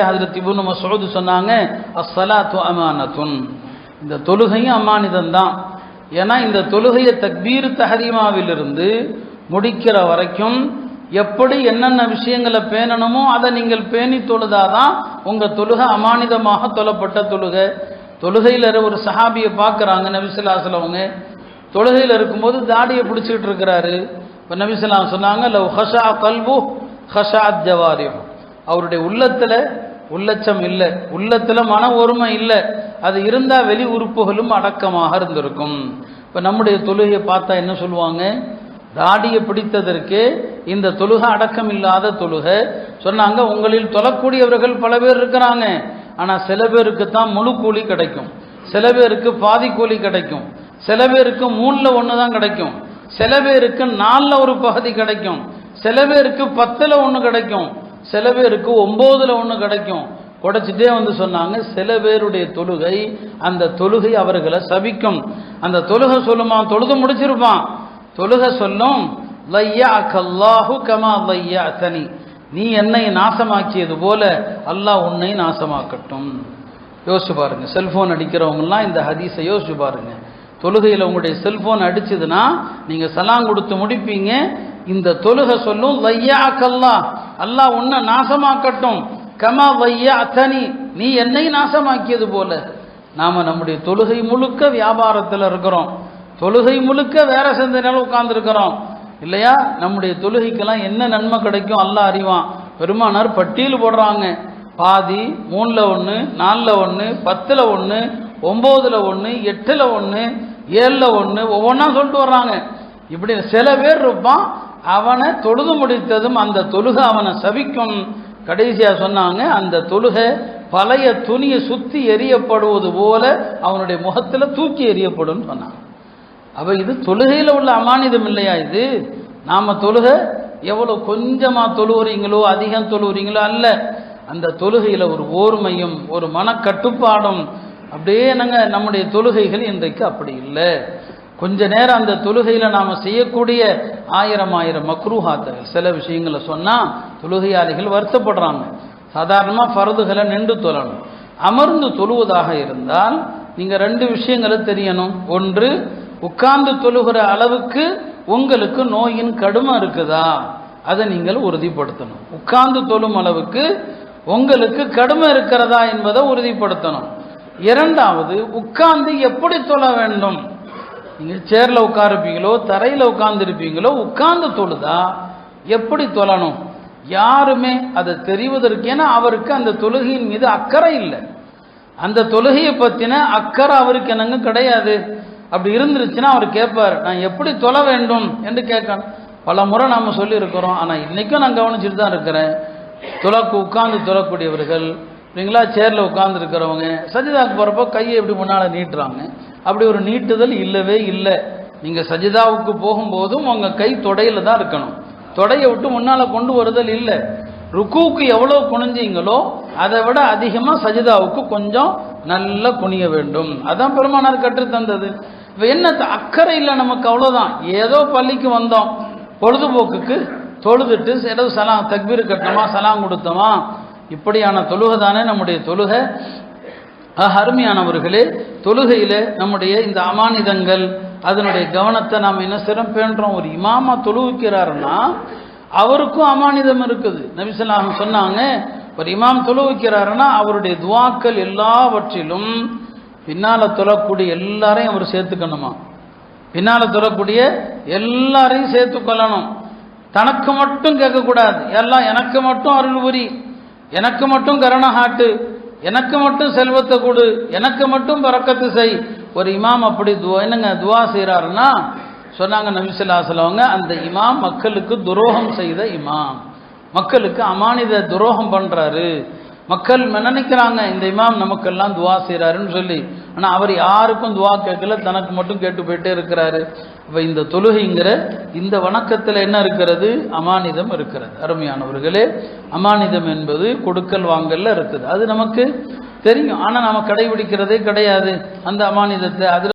ஹஜ்ரத் இப்னு மஸ்ஊத் சொன்னாங்க, அஸ்ஸலாத்து அமானத்துன், இந்த தொழுகையும் அமானிதம் தான். ஏன்னா இந்த தொழுகையை தக்பீர் தஹரீமாவிலிருந்து முடிக்கிற வரைக்கும் எப்படி என்னென்ன விஷயங்களை பேணணுமோ அதை நீங்கள் பேணி தொழுதாதான் உங்க தொழுகை அமானிதமாக தொழப்பட்ட தொழுகை. தொழுகையில் ஒரு சஹாபியை பார்க்குறாங்க, நபி ஸல்லல்லாஹு அலைஹி வஸல்லம் அவங்க தொழுகையில் இருக்கும்போது தாடியை பிடிச்சிக்கிட்டு இருக்கிறாரு. இப்போ நபி ஸல்லல்லாஹு அலைஹி வஸல்லம் சொன்னாங்க, லவ் ஹஷா கல்பு ஹஷாத் ஜவாரிஹு, அவருடைய உள்ளத்தில் உள்ளச்சம் இல்லை, உள்ளத்தில் மன ஒருமை இல்லை, அது இருந்தால் வெளி உறுப்புகளும் அடக்கமாக இருந்திருக்கும். இப்போ நம்முடைய தொழுகையை பார்த்தா என்ன சொல்லுவாங்க, தாடியை பிடித்ததற்கு இந்த தொழுகை அடக்கம் இல்லாத தொழுகை சொன்னாங்க. உங்களில் தொழக்கூடியவர்கள் பல பேர் இருக்கிறாங்க, ஆனால் சில பேருக்கு தான் முழு கூலி கிடைக்கும், சில பேருக்கு பாதி கூலி கிடைக்கும், சில பேருக்கு 3ல் 1 தான் கிடைக்கும், சில பேருக்கு 4ல் ஒரு பகுதி கிடைக்கும், சில பேருக்கு 10ல் 1 கிடைக்கும், சில பேருக்கு 9ல் 1 கிடைக்கும். குடைச்சிட்டே வந்து சொன்னாங்க, சில பேருடைய தொழுகை அந்த தொழுகை அவர்களை சபிக்கும். அந்த தொழுகை சொல்லுமா, தொழுது முடிச்சிருப்பான், தொழுகை சொல்லும், லையஅக்கல்லாஹு கமா லையஅதனி, நீ என்னை நாசமாக்கியது போல அல்லாஹ் உன்னை நாசமாக்கட்டும். யோசிச்சு பாருங்க, செல்போன் அடிக்கிறவங்கலாம் இந்த ஹதீஸை யோசிச்சு பாருங்க. தொழுகையில் உங்களுடைய செல்போன் அடிச்சதுன்னா நீங்க சலாம் கொடுத்து முடிப்பீங்க, இந்த தொழுகை சொல்லும், லையஅக்கல்லாஹ், அல்லாஹ் உன்னை நாசமாக்கட்டும், கமா லையஅதனி, நீ என்னை நாசமாக்கியது போல. நாம நம்முடைய தொழுகை முழுக்க வியாபாரத்தில் இருக்கிறோம், தொழுகை முழுக்க வேற சிந்தனையில் உட்கார்ந்துருக்கிறோம் இல்லையா? நம்முடைய தொழுகைக்கெல்லாம் என்ன நன்மை கிடைக்கும் அல்லாஹ் அறிவான். பெருமானார் பட்டியல் போடுறாங்க, பாதி, 3ல் 1, 4ல் 1, 10ல் 1, 9ல் 1, 8ல் 1, 7ல் 1, ஒவ்வொன்றா சொல்லிட்டு வர்றாங்க. இப்படி சில பேர் இருப்பான், அவனை தொழுது முடித்ததும் அந்த தொழுகை அவனை சபிக்கும். கடைசியா சொன்னாங்க, அந்த தொழுகை பழைய துணியை சுத்தி எரியப்படுவது போல அவனுடைய முகத்தில் தூக்கி எரியப்படும் சொன்னாங்க. அப்போ இது தொழுகையில் உள்ள அமானிதம் இல்லையா? இது நாம தொழுகை எவ்வளோ கொஞ்சமாக தொழுவுறீங்களோ அதிகம் தொழுவுறீங்களோ அல்ல, அந்த தொழுகையில் ஒரு ஓர்மையும் ஒரு மனக்கட்டுப்பாடும். அப்படியே நம்முடைய தொழுகைகள் இன்றைக்கு அப்படி இல்லை. கொஞ்ச நேரம் அந்த தொழுகையில் நாம் செய்யக்கூடிய ஆயிரம் மக்ரூஹாத்துகள், சில விஷயங்களை சொன்னால் தொழுகையாளிகள் வருத்தப்படுறாங்க. சாதாரணமாக ஃபர்துகளை நின்று தொழணும். அமர்ந்து தொழுவதாக இருந்தால் நீங்கள் 2 விஷயங்களை தெரியணும். ஒன்று, உட்கார்ந்து தொழுகிற அளவுக்கு உங்களுக்கு நோயின் கடுமை இருக்குதா, அதை நீங்கள் உறுதிப்படுத்தணும். உட்கார்ந்து தொழும் அளவுக்கு உங்களுக்கு கடுமை இருக்கிறதா என்பதை உறுதிப்படுத்தணும். இரண்டாவது, உட்கார்ந்து எப்படி தொழ வேண்டும். நீங்கள் சேர்ல உட்காருப்பீங்களோ தரையில் உட்கார்ந்து இருப்பீங்களோ, உட்கார்ந்து தொழுதா எப்படி தொழணும் யாருமே அதை தெரிவதற்கு, ஏன்னா அவருக்கு அந்த தொழுகையின் மீது அக்கறை இல்லை, அந்த தொழுகையை பற்றின அக்கறை அவருக்கு என்னங்க கிடையாது. அப்படி இருந்துருச்சுன்னா அவர் கேட்பார், நான் எப்படி தொழ வேண்டும் என்று கேட்கணும். பல முறை நாம் சொல்லியிருக்கிறோம், ஆனால் இன்றைக்கும் நான் கவனிச்சுட்டு தான் இருக்கிறேன். உட்கார்ந்து தொழக்கூடியவர்கள் இல்லைங்களா, சேரில் உட்கார்ந்து இருக்கிறவங்க சஜிதாவுக்கு போகிறப்போ கையை எப்படி முன்னால் நீட்டுறாங்க. அப்படி ஒரு நீட்டுதல் இல்லவே இல்லை. நீங்கள் சஜிதாவுக்கு போகும்போதும் உங்கள் கை தொடையில் தான் இருக்கணும், தொடையை விட்டு முன்னால் கொண்டு வருதல் இல்லை. ருக்குவுக்கு எவ்வளோ குனிஞ்சீங்களோ அதை விட அதிகமாக சஜிதாவுக்கு கொஞ்சம் நல்லா குனிய வேண்டும். அதான் பெருமானார் கற்றுத்தந்தது. இப்போ என்ன அக்கறை இல்லை நமக்கு, அவ்வளோதான். ஏதோ பள்ளிக்கு வந்தோம், பொழுதுபோக்குக்கு தொழுதுட்டு ஏதோ சலாம் தக்பீர் கட்டணுமா சலாம் கொடுத்தோமா, இப்படியான தொழுகை தானே நம்முடைய தொழுகை. அருமையானவர்களே, தொழுகையில் நம்முடைய இந்த அமானிதங்கள் அதனுடைய கவனத்தை நாம் என்ன சிறப்பேன்றோம். ஒரு இமாமா தொழுவிக்கிறாருன்னா அவருக்கும் அமானிதம் இருக்குது. நபி ஸல்லல்லாஹு அலைஹி வஸல்லம் சொன்னாங்க, ஒரு இமாம் தொழுவிக்கிறாருன்னா அவருடைய துஆக்கள் எல்லாவற்றிலும் பின்னால தொழக்கூடிய எல்லாரையும் அவர் சேர்த்துக்கணுமா, பின்னால தொழக்கூடிய எல்லாரையும் சேர்த்துக்கொள்ளணும். தனக்கு மட்டும் கேட்கக்கூடாது, எல்லாம் எனக்கு மட்டும் அருள் புரி, எனக்கு மட்டும் கருணை, எனக்கு மட்டும் செல்வத்தை கொடு, எனக்கு மட்டும் பரக்கத்து செய். ஒரு இமாம் அப்படி துவா செய்கிறாருன்னா சொன்னாங்க நபி ஸல்லல்லாஹு அலைஹி வஸல்லம், அந்த இமாம் மக்களுக்கு துரோகம் செய்த இமாம், மக்களுக்கு அமானித துரோகம் பண்றாரு. மக்கள் நினைக்கிறாங்க இந்த இமாம் நமக்கெல்லாம் துவா செய்கிறாருன்னு சொல்லி, ஆனால் அவர் யாருக்கும் துவா கேட்கல, தனக்கு மட்டும் கேட்டு போயிட்டே இருக்கிறாரு. அப்போ இந்த தொழுகைங்கிற இந்த வணக்கத்தில் என்ன இருக்கிறது, அமானிதம் இருக்கிறது. அருமையானவர்களே, அமானிதம் என்பது கொடுக்கல் வாங்கல்ல இருக்குது, அது நமக்கு தெரியும். ஆனால் நம்ம கடைபிடிக்கிறதே கிடையாது அந்த அமானிதத்தை. அதில்